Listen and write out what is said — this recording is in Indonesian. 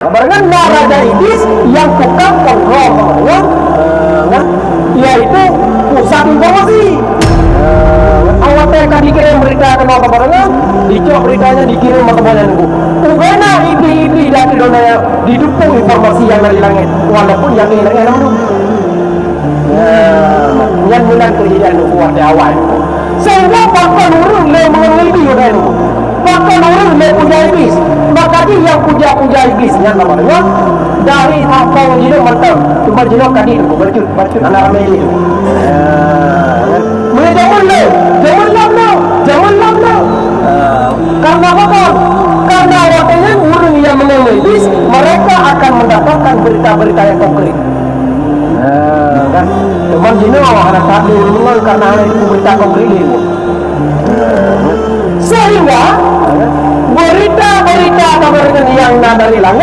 Barengan Raja Iblis yang tukang kontrol, yaitu pusat informasi. Awak akan dikirim berita ke bawah barengan, dicok beritanya dikirim ke bawah nunggu. Ugana iblis dari dunia didukung informasi yang dari langit, walaupun yang dari langit nunggu. Yang bulan kejadian nunggu ada awal. Sehingga fakta nurun le mengeliti udah nunggu. Fakta nurun le punya iblis. Maka dia yang puja iblisnya nama dengan dari fakta jino mantap. Cuma jino kadi nunggu bercut anak ramai ini. Jangan lam. Karena apa? Karena waktunya orang yang mengenal iblis, mereka akan mendapatkan berita-berita yang konkret. Kan? Teman jino anak tadi memang karena itu berita konkret itu. Sehingga berita-berita kabar yang dari langit